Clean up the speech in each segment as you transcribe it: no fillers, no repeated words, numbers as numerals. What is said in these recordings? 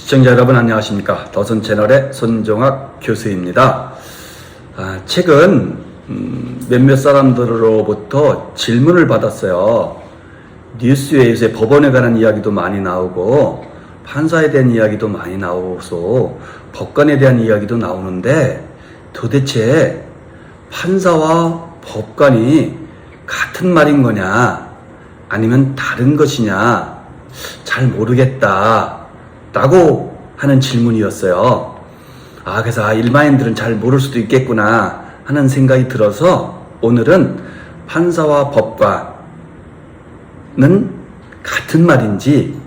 시청자 여러분 안녕하십니까. 더선 채널의 손종학 교수입니다. 최근 몇몇 사람들로부터 질문을 받았어요. 뉴스에 요새 법원에 관한 이야기도 많이 나오고 판사에 대한 이야기도 많이 나오고 법관에 대한 이야기도 나오는데 도대체 판사와 법관이 같은 말인 거냐 아니면 다른 것이냐 잘 모르겠다 라고 하는 질문이었어요. 그래서 일반인들은 잘 모를 수도 있겠구나 하는 생각이 들어서 오늘은 판사와 법관은 같은 말인지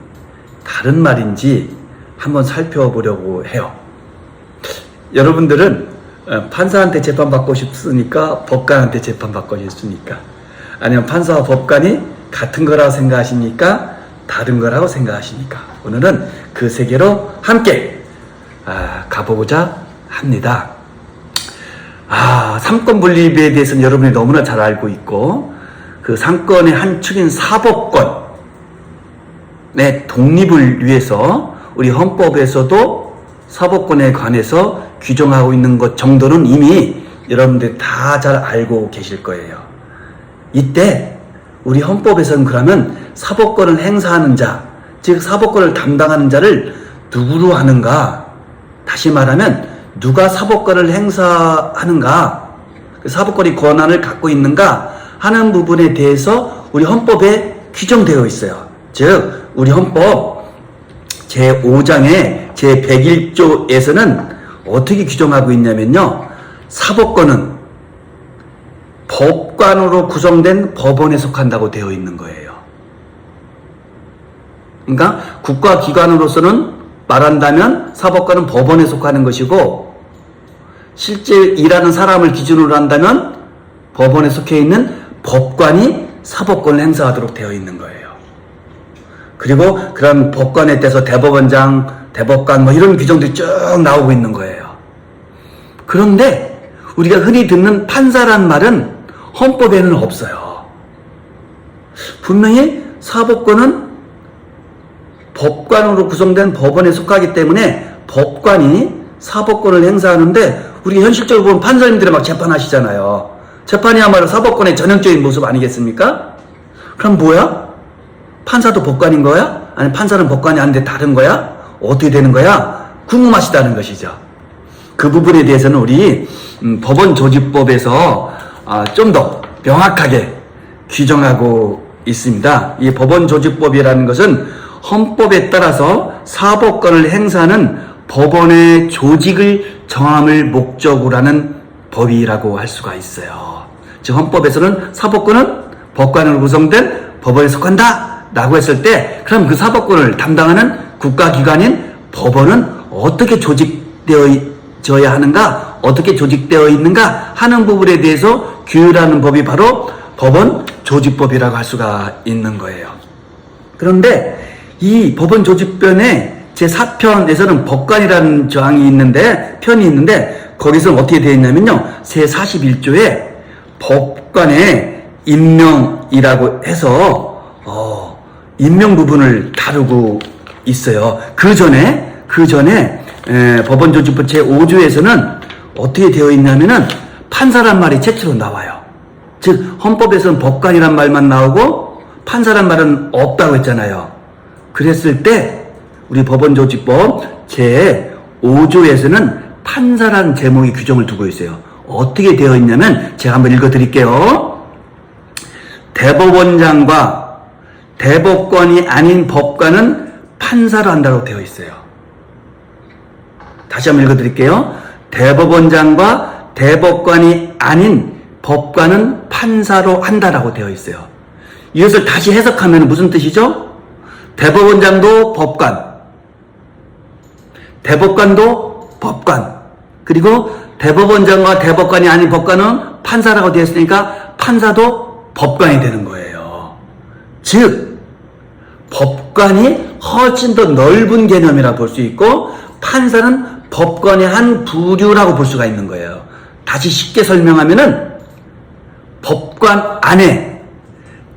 다른 말인지 한번 살펴보려고 해요. 여러분들은 판사한테 재판받고 싶으니까 법관한테 재판받고 싶습니까? 아니면 판사와 법관이 같은 거라고 생각하십니까? 다른 거라고 생각하십니까? 오늘은 그 세계로 함께 가보고자 합니다. 삼권 분립에 대해서는 여러분이 너무나 잘 알고 있고 그 삼권의 한 축인 사법권의 독립을 위해서 우리 헌법에서도 사법권에 관해서 규정하고 있는 것 정도는 이미 여러분들 다 잘 알고 계실 거예요. 이때 우리 헌법에서는 그러면 사법권을 행사하는 자, 즉 사법권을 담당하는 자를 누구로 하는가? 다시 말하면 누가 사법권을 행사하는가? 그 사법권의 권한을 갖고 있는가? 하는 부분에 대해서 우리 헌법에 규정되어 있어요. 즉 우리 헌법 제5장의 제101조에서는 어떻게 규정하고 있냐면요. 사법권은 법관으로 구성된 법원에 속한다고 되어 있는 거예요. 그러니까 국가기관으로서는 말한다면 사법관은 법원에 속하는 것이고 실제 일하는 사람을 기준으로 한다면 법원에 속해 있는 법관이 사법권을 행사하도록 되어 있는 거예요. 그리고 그런 법관에 대해서 대법원장, 대법관 이런 규정들이 쭉 나오고 있는 거예요. 그런데 우리가 흔히 듣는 판사란 말은 헌법에는 없어요. 분명히 사법권은 법관으로 구성된 법원에 속하기 때문에 법관이 사법권을 행사하는데 우리가 현실적으로 보면 판사님들이 막 재판하시잖아요. 재판이야말로 사법권의 전형적인 모습 아니겠습니까? 그럼 뭐야? 판사도 법관인 거야? 아니 판사는 법관이 아닌데 다른 거야? 어떻게 되는 거야? 궁금하시다는 것이죠. 그 부분에 대해서는 우리 법원조직법에서 좀 더 명확하게 규정하고 있습니다. 이 법원조직법이라는 것은 헌법에 따라서 사법권을 행사하는 법원의 조직을 정함을 목적으로 하는 법이라고 할 수가 있어요. 즉 헌법에서는 사법권은 법관으로 구성된 법원에 속한다 라고 했을 때 그럼 그 사법권을 담당하는 국가기관인 법원은 어떻게 조직되어져야 하는가 어떻게 조직되어 있는가 하는 부분에 대해서 규율하는 법이 바로 법원조직법이라고 할 수가 있는 거예요. 그런데 이 법원조직편의 제4편에서는 법관이라는 편이 있는데 거기서는 어떻게 되어 있냐면요. 제41조에 법관의 임명이라고 해서 임명 부분을 다루고 있어요. 그 전에 법원조직법 제5조에서는 어떻게 되어 있냐면은 판사란 말이 최초로 나와요. 즉 헌법에서는 법관이란 말만 나오고 판사란 말은 없다고 했잖아요. 그랬을 때 우리 법원조직법 제5조에서는 판사라는 제목의 규정을 두고 있어요. 어떻게 되어 있냐면 제가 한번 읽어드릴게요. 대법원장과 대법관이 아닌 법관은 판사로 한다고 되어 있어요. 다시 한번 읽어드릴게요. 대법원장과 대법관이 아닌 법관은 판사로 한다라고 되어 있어요. 이것을 다시 해석하면 무슨 뜻이죠? 대법원장도 법관, 대법관도 법관, 그리고 대법원장과 대법관이 아닌 법관은 판사라고 되어 있으니까 판사도 법관이 되는 거예요. 즉 법관이 훨씬 더 넓은 개념이라 볼 수 있고 판사는 법관의 한 부류라고 볼 수가 있는 거예요. 다시 쉽게 설명하면은 법관 안에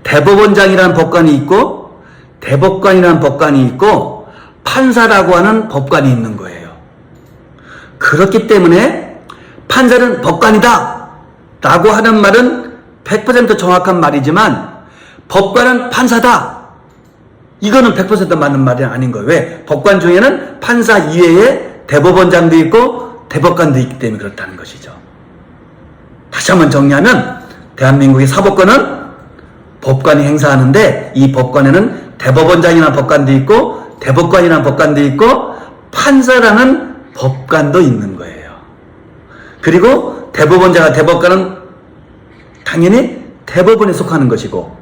대법원장이라는 법관이 있고 대법관이라는 법관이 있고 판사라고 하는 법관이 있는 거예요. 그렇기 때문에 판사는 법관이다 라고 하는 말은 100% 정확한 말이지만 법관은 판사다, 이거는 100% 맞는 말이 아닌 거예요. 왜? 법관 중에는 판사 이외에 대법원장도 있고 대법관도 있기 때문에 그렇다는 것이죠. 다시 한번 정리하면 대한민국의 사법권은 법관이 행사하는데, 이 법관에는 대법원장이라는 법관도 있고 대법관이라는 법관도 있고 판사라는 법관도 있는 거예요. 그리고 대법원장과 대법관은 당연히 대법원에 속하는 것이고,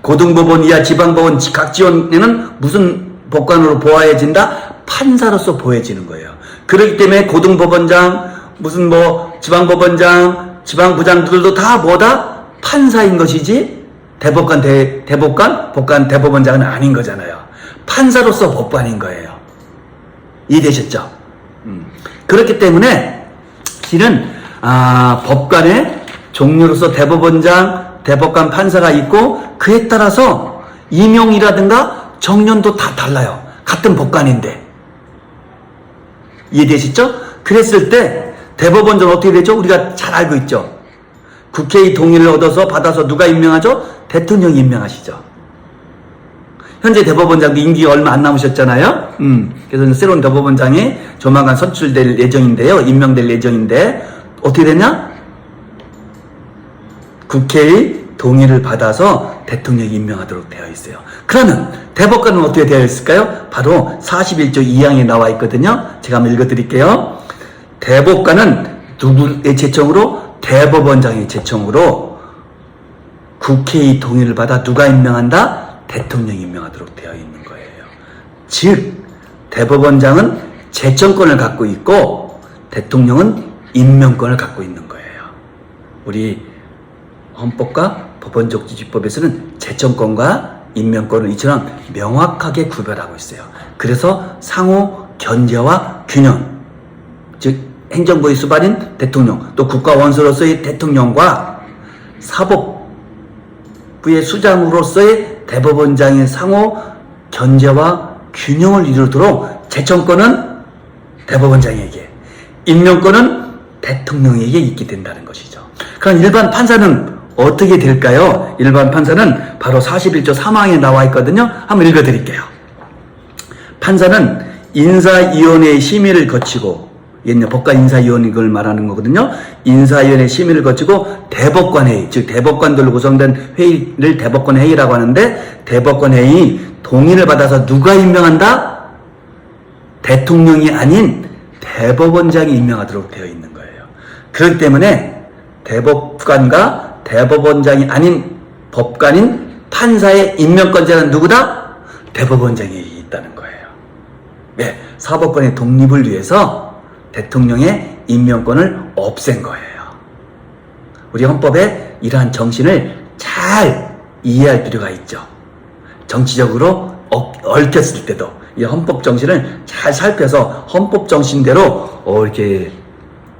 고등법원 이하 지방법원 각 지원에는 무슨 법관으로 보아해진다? 판사로서 보여지는 거예요. 그렇기 때문에 고등법원장, 무슨 지방법원장, 지방부장들도 다 뭐다? 판사인 것이지 대법관, 법관, 대법원장은 아닌 거잖아요. 판사로서 법관인 거예요. 이해되셨죠? 그렇기 때문에 실은 법관의 종류로서 대법원장, 대법관, 판사가 있고, 그에 따라서 임용이라든가 정년도 다 달라요. 같은 법관인데. 이해되시죠? 그랬을 때 대법원장은 어떻게 되죠? 우리가 잘 알고 있죠. 국회의 동의를 받아서 누가 임명하죠? 대통령이 임명하시죠. 현재 대법원장도 임기가 얼마 안 남으셨잖아요. 그래서 새로운 대법원장이 조만간 선출될 예정인데요. 임명될 예정인데 어떻게 되냐? 국회의 동의를 받아서 대통령이 임명하도록 되어 있어요. 그러면 대법관은 어떻게 되어 있을까요? 바로 41조 2항에 나와 있거든요. 제가 한번 읽어드릴게요. 대법관은 누구의 제청으로? 대법원장의 제청으로 국회의 동의를 받아 누가 임명한다? 대통령이 임명하도록 되어 있는 거예요. 즉 대법원장은 제청권을 갖고 있고 대통령은 임명권을 갖고 있는 거예요. 우리 헌법과 법원적 지지법에서는 제청권과 임명권을 이처럼 명확하게 구별하고 있어요. 그래서 상호 견제와 균형, 즉 행정부의 수반인 대통령, 또 국가 원수로서의 대통령과 사법부의 수장으로서의 대법원장의 상호 견제와 균형을 이루도록 제청권은 대법원장에게, 임명권은 대통령에게 있게 된다는 것이죠. 그럼 일반 판사는 어떻게 될까요? 일반 판사는 바로 41조 3항에 나와 있거든요. 한번 읽어드릴게요. 판사는 인사위원회의 심의를 거치고, 옛날 법관인사위원회 이걸 말하는 거거든요. 인사위원회 심의를 거치고 대법관회의, 즉 대법관들로 구성된 회의를 대법관회의라고 하는데, 대법관회의 동의를 받아서 누가 임명한다? 대통령이 아닌 대법원장이 임명하도록 되어 있는 거예요. 그렇기 때문에 대법관과 대법원장이 아닌 법관인 판사의 임명권자는 누구다? 대법원장이 있다는 거예요. 네, 사법권의 독립을 위해서 대통령의 임명권을 없앤 거예요. 우리 헌법에 이러한 정신을 잘 이해할 필요가 있죠. 정치적으로 얽혔을 때도 이 헌법 정신을 잘 살펴서 헌법 정신대로 이렇게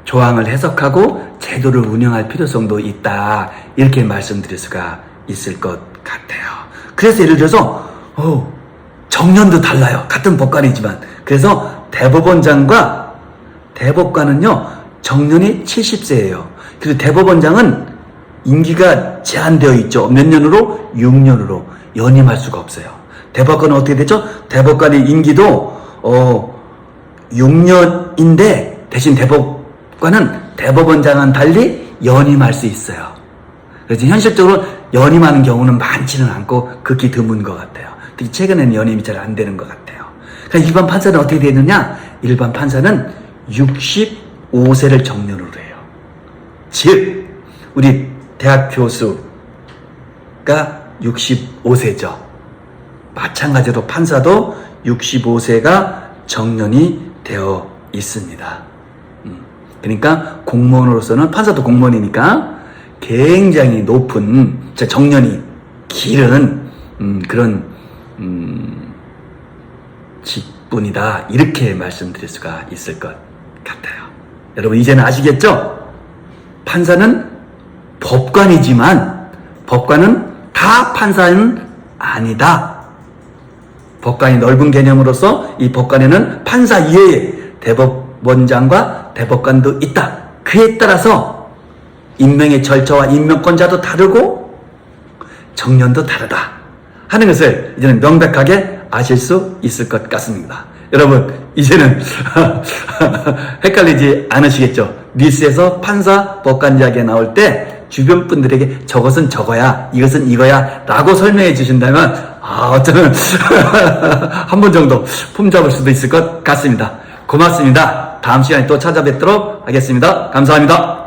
조항을 해석하고 제도를 운영할 필요성도 있다, 이렇게 말씀드릴 수가 있을 것 같아요. 그래서 예를 들어서 정년도 달라요. 같은 법관이지만. 그래서 대법원장과 대법관은요 정년이 70세예요. 그리고 대법원장은 임기가 제한되어 있죠. 몇 년으로? 6년으로 연임할 수가 없어요. 대법관은 어떻게 되죠? 대법관의 임기도 6년인데 대신 대법관은 대법원장과는 달리 연임할 수 있어요. 그래서 현실적으로 연임하는 경우는 많지는 않고 극히 드문 것 같아요. 특히 최근에는 연임이 잘 안 되는 것 같아요. 그러니까 일반 판사는 어떻게 되느냐? 일반 판사는 65세를 정년으로 해요. 즉 우리 대학 교수가 65세죠. 마찬가지로 판사도 65세가 정년이 되어 있습니다. 그러니까 공무원으로서는, 판사도 공무원이니까 굉장히 높은, 정년이 길은 그런 직분이다, 이렇게 말씀드릴 수가 있을 것 같아요. 여러분 이제는 아시겠죠? 판사는 법관이지만 법관은 다 판사는 아니다. 법관이 넓은 개념으로서 이 법관에는 판사 이외에 대법원장과 대법관도 있다. 그에 따라서 임명의 절차와 임명권자도 다르고 정년도 다르다 하는 것을 이제는 명백하게 아실 수 있을 것 같습니다. 여러분 이제는 헷갈리지 않으시겠죠? 뉴스에서 판사, 법관 이야기가 나올 때 주변 분들에게 저것은 저거야, 이것은 이거야 라고 설명해 주신다면 어쩌면 한 번 정도 폼잡을 수도 있을 것 같습니다. 고맙습니다. 다음 시간에 또 찾아뵙도록 하겠습니다. 감사합니다.